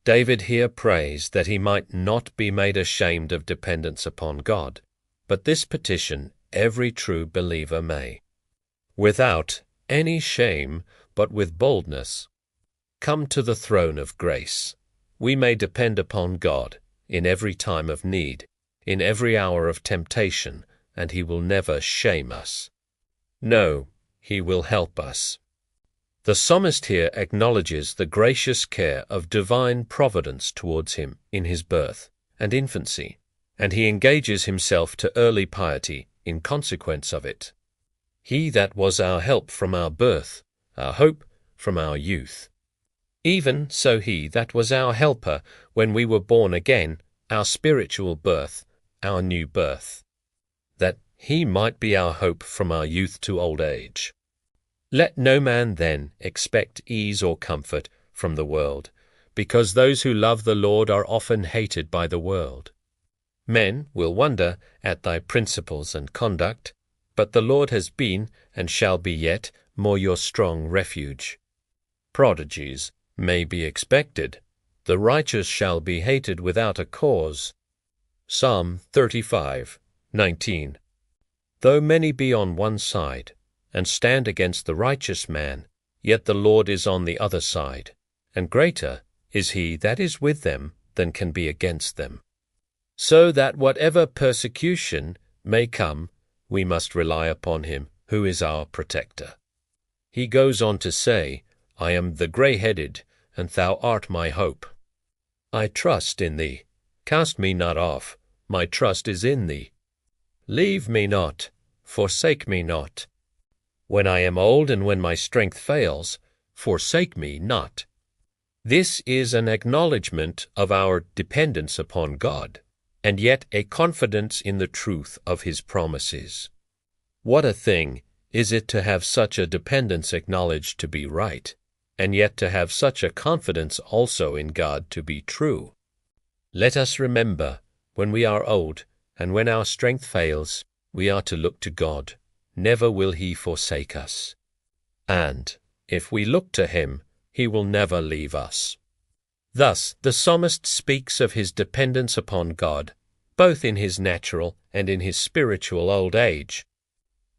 David here prays that he might not be made ashamed of dependence upon God, but this petition every true believer may, without any shame, but with boldness, come to the throne of grace. We may depend upon God in every time of need, in every hour of temptation, and He will never shame us. No, He will help us. The psalmist here acknowledges the gracious care of divine providence towards him in his birth and infancy, and he engages himself to early piety in consequence of it. He that was our help from our birth, our hope from our youth. Even so He that was our helper when we were born again, our spiritual birth, our new birth, that He might be our hope from our youth to old age. Let no man then expect ease or comfort from the world, because those who love the Lord are often hated by the world. Men will wonder at thy principles and conduct, but the Lord has been, and shall be yet, more your strong refuge. Prodigies may be expected. The righteous shall be hated without a cause. Psalm 35:19. Though many be on one side, and stand against the righteous man, yet the Lord is on the other side, and greater is He that is with them than can be against them. So that whatever persecution may come, we must rely upon Him, who is our protector. He goes on to say, I am the grey-headed, and Thou art my hope. I trust in Thee. Cast me not off. My trust is in Thee. Leave me not. Forsake me not. When I am old and when my strength fails, forsake me not. This is an acknowledgment of our dependence upon God, and yet a confidence in the truth of His promises. What a thing is it to have such a dependence acknowledged to be right, and yet to have such a confidence also in God to be true. Let us remember, when we are old, and when our strength fails, we are to look to God. Never will He forsake us. And if we look to Him, He will never leave us. Thus the psalmist speaks of his dependence upon God, both in his natural and in his spiritual old age.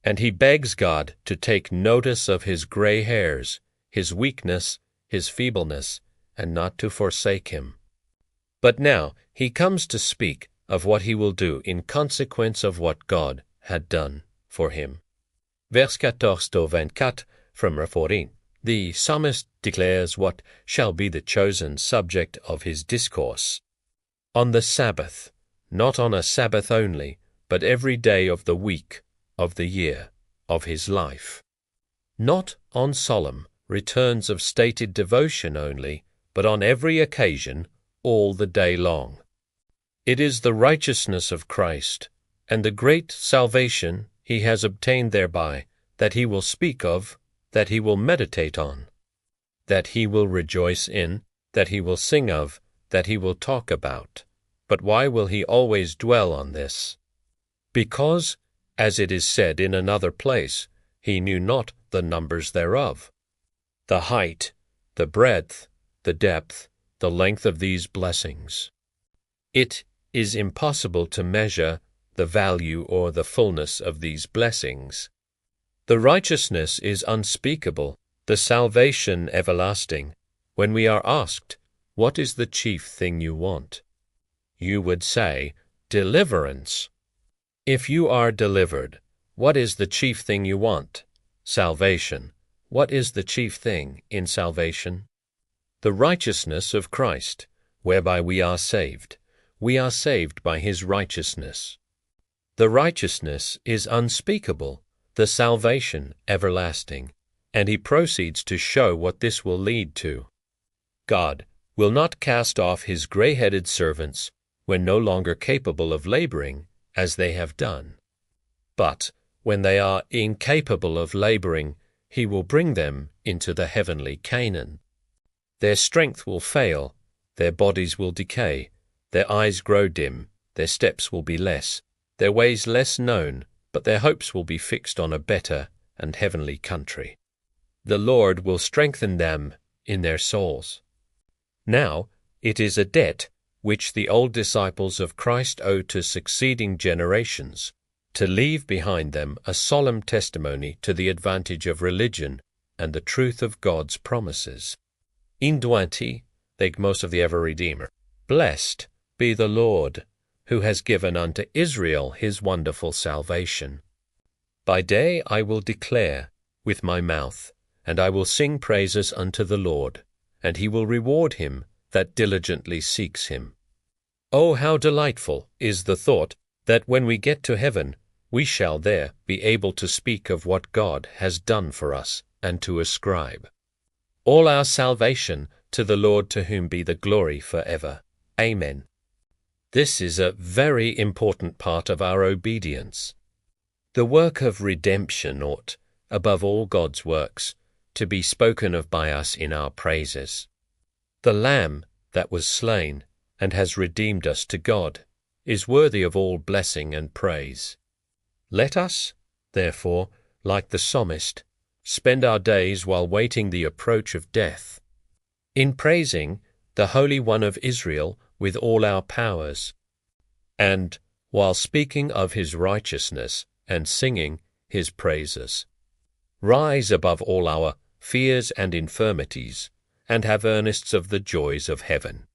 And he begs God to take notice of his gray hairs, his weakness, his feebleness, and not to forsake him. But now he comes to speak of what he will do in consequence of what God had done for him. Vers 14-24 from Rephorim. The psalmist declares what shall be the chosen subject of his discourse. On the Sabbath, not on a Sabbath only, but every day of the week, of the year, of his life. Not on solemn returns of stated devotion only, but on every occasion, all the day long. It is the righteousness of Christ, and the great salvation He has obtained thereby, that he will speak of, that he will meditate on, that he will rejoice in, that he will sing of, that he will talk about. But why will he always dwell on this? Because, as it is said in another place, he knew not the numbers thereof. The height, the breadth, the depth, the length of these blessings. It is impossible to measure the value or the fullness of these blessings. The righteousness is unspeakable, the salvation everlasting. When we are asked, what is the chief thing you want? You would say, deliverance. If you are delivered, what is the chief thing you want? Salvation. What is the chief thing in salvation? The righteousness of Christ, whereby we are saved. We are saved by His righteousness. The righteousness is unspeakable, the salvation everlasting, and he proceeds to show what this will lead to. God will not cast off His gray-headed servants when no longer capable of laboring as they have done. But when they are incapable of laboring, He will bring them into the heavenly Canaan. Their strength will fail, their bodies will decay, their eyes grow dim, their steps will be less, their ways less known, but their hopes will be fixed on a better and heavenly country. The Lord will strengthen them in their souls. Now, It is a debt which the old disciples of Christ owe to succeeding generations, to leave behind them a solemn testimony to the advantage of religion and the truth of God's promises. Indwanti, thegmos of the ever-Redeemer, blessed be the Lord, who has given unto Israel his wonderful salvation. By day I will declare with my mouth, and I will sing praises unto the Lord, and he will reward him that diligently seeks him. Oh, how delightful is the thought that when we get to heaven, we shall there be able to speak of what God has done for us and to ascribe all our salvation to the Lord, to whom be the glory forever. Amen. This is a very important part of our obedience. The work of redemption ought, above all God's works, to be spoken of by us in our praises. The Lamb that was slain and has redeemed us to God is worthy of all blessing and praise. Let us, therefore, like the psalmist, spend our days while waiting the approach of death, in praising the Holy One of Israel with all our powers, and while speaking of his righteousness and singing his praises. Rise above all our fears and infirmities, and have earnests of the joys of heaven.